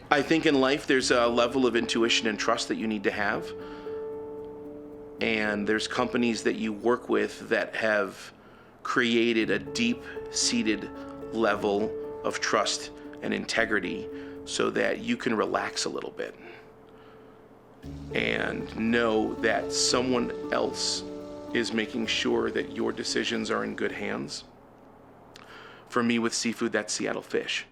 I think in life there's a level of intuition and trust that you need to have. And there's companies that you work with that have created a deep-seated level of trust and integrity so that you can relax a little bit and know that someone else is making sure that your decisions are in good hands. For me, with seafood, that's Seattle Fish.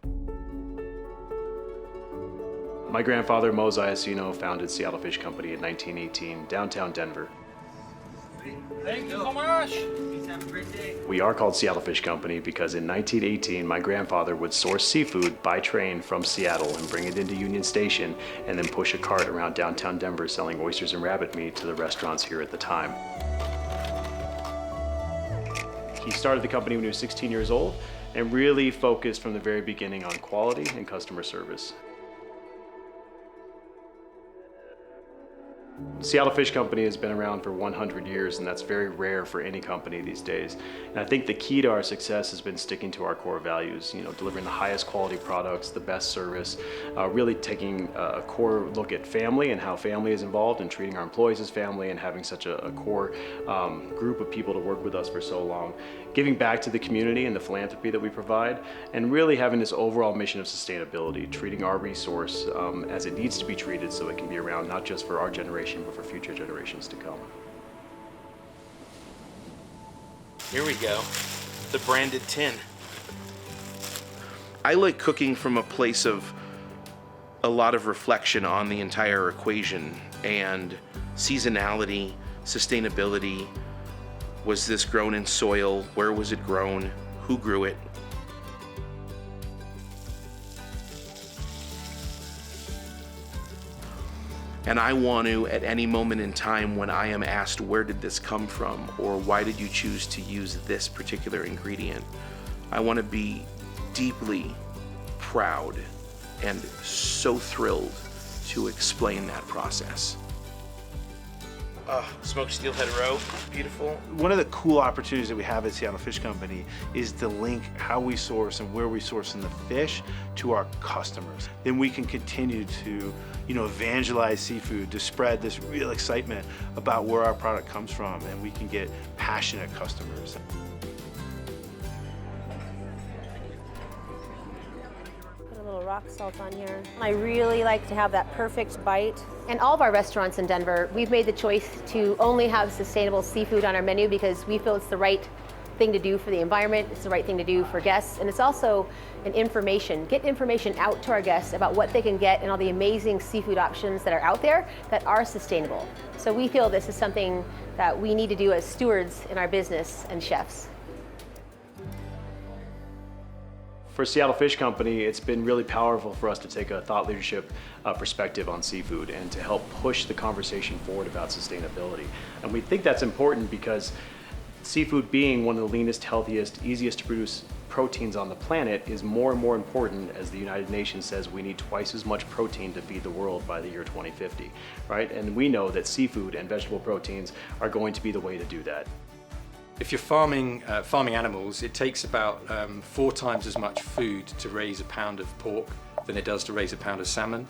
My grandfather, Mose Iacino, founded Seattle Fish Company in 1918, downtown Denver. Thank you so much. Please have a great day. We are called Seattle Fish Company because in 1918, my grandfather would source seafood by train from Seattle and bring it into Union Station and then push a cart around downtown Denver selling oysters and rabbit meat to the restaurants here at the time. He started the company when he was 16 years old and really focused from the very beginning on quality and customer service. Seattle Fish Company has been around for 100 years, and that's very rare for any company these days. And I think the key to our success has been sticking to our core values, delivering the highest quality products, the best service, really taking a core look at family and how family is involved and treating our employees as family and having such a core group of people to work with us for so long. Giving back to the community and the philanthropy that we provide, and really having this overall mission of sustainability, treating our resource as it needs to be treated so it can be around not just for our generation, but for future generations to come. Here we go, the branded tin. I like cooking from a place of a lot of reflection on the entire equation and seasonality, sustainability. Was this grown in soil? Where was it grown? Who grew it? And I want to, at any moment in time when I am asked, where did this come from? Or why did you choose to use this particular ingredient? I want to be deeply proud and so thrilled to explain that process. Smoked steelhead roe, beautiful. One of the cool opportunities that we have at Seattle Fish Company is to link how we source and where we source in the fish to our customers. Then we can continue to, evangelize seafood, to spread this real excitement about where our product comes from, and we can get passionate customers. Rock salt on here. I really like to have that perfect bite. And all of our restaurants in Denver, we've made the choice to only have sustainable seafood on our menu because we feel it's the right thing to do for the environment, it's the right thing to do for guests, and it's also get information out to our guests about what they can get and all the amazing seafood options that are out there that are sustainable. So we feel this is something that we need to do as stewards in our business and chefs. For Seattle Fish Company, it's been really powerful for us to take a thought leadership perspective on seafood and to help push the conversation forward about sustainability. And we think that's important because seafood being one of the leanest, healthiest, easiest to produce proteins on the planet is more and more important as the United Nations says we need twice as much protein to feed the world by the year 2050, right? And we know that seafood and vegetable proteins are going to be the way to do that. If you're farming animals, it takes about 4 times as much food to raise a pound of pork than it does to raise a pound of salmon,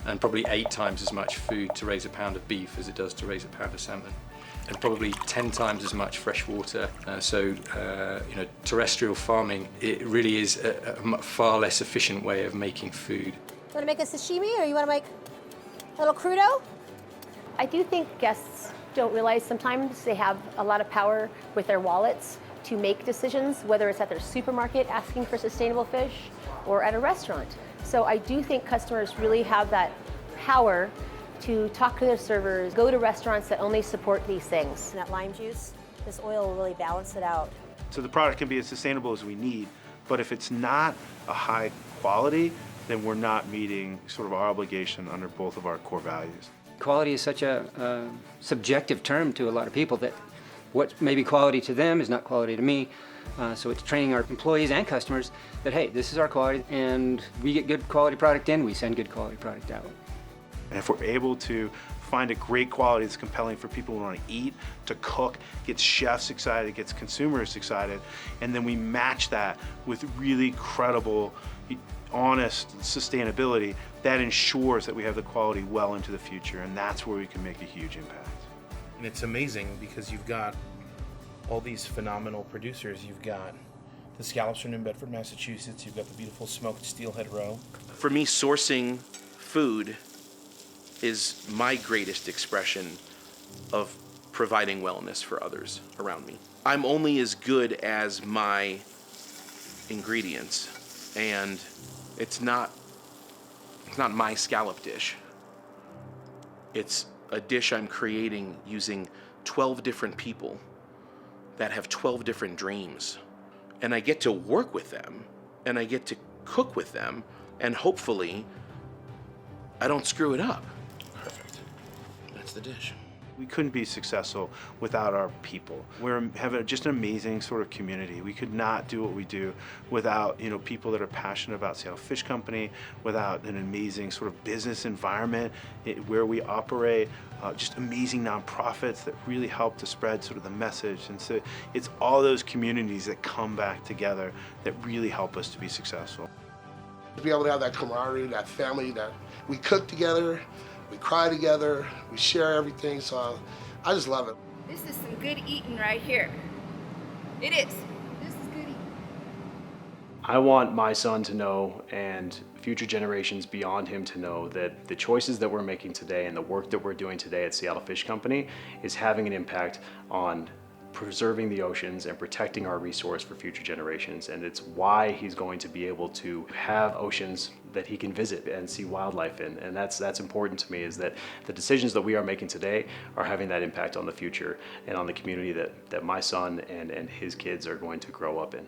and probably 8 times as much food to raise a pound of beef as it does to raise a pound of salmon, and probably 10 times as much fresh water. Terrestrial farming, it really is a far less efficient way of making food. You want to make a sashimi, or you want to make a little crudo? I do think guests don't realize sometimes they have a lot of power with their wallets to make decisions, whether it's at their supermarket asking for sustainable fish or at a restaurant. So I do think customers really have that power to talk to their servers, go to restaurants that only support these things. And that lime juice, this oil will really balance it out. So the product can be as sustainable as we need, but if it's not a high quality, then we're not meeting sort of our obligation under both of our core values. Quality is such a subjective term to a lot of people that what may be quality to them is not quality to me. So it's training our employees and customers that, hey, this is our quality, and we get good quality product in, we send good quality product out. And if we're able to find a great quality that's compelling for people who want to eat, to cook, gets chefs excited, gets consumers excited, and then we match that with really credible, honest sustainability that ensures that we have the quality well into the future, and that's where we can make a huge impact. And it's amazing because you've got all these phenomenal producers. You've got the scallops from New Bedford, Massachusetts. You've got the beautiful smoked steelhead roe. For me, sourcing food is my greatest expression of providing wellness for others around me. I'm only as good as my ingredients, and it's not my scallop dish. It's a dish I'm creating using 12 different people that have 12 different dreams. And I get to work with them, and I get to cook with them, and hopefully I don't screw it up. Perfect. That's the dish. We couldn't be successful without our people. We have just an amazing sort of community. We could not do what we do without people that are passionate about Seattle Fish Company, without an amazing sort of business environment where we operate, just amazing nonprofits that really help to spread sort of the message. And so it's all those communities that come back together that really help us to be successful. To be able to have that camaraderie, that family, that we cook together, we cry together, we share everything, so I just love it. This is some good eating right here. It is. This is good eating. I want my son to know, and future generations beyond him to know, that the choices that we're making today and the work that we're doing today at Seattle Fish Company is having an impact on preserving the oceans and protecting our resource for future generations. And it's why he's going to be able to have oceans that he can visit and see wildlife in. And that's important to me, is that the decisions that we are making today are having that impact on the future and on the community that my son and his kids are going to grow up in.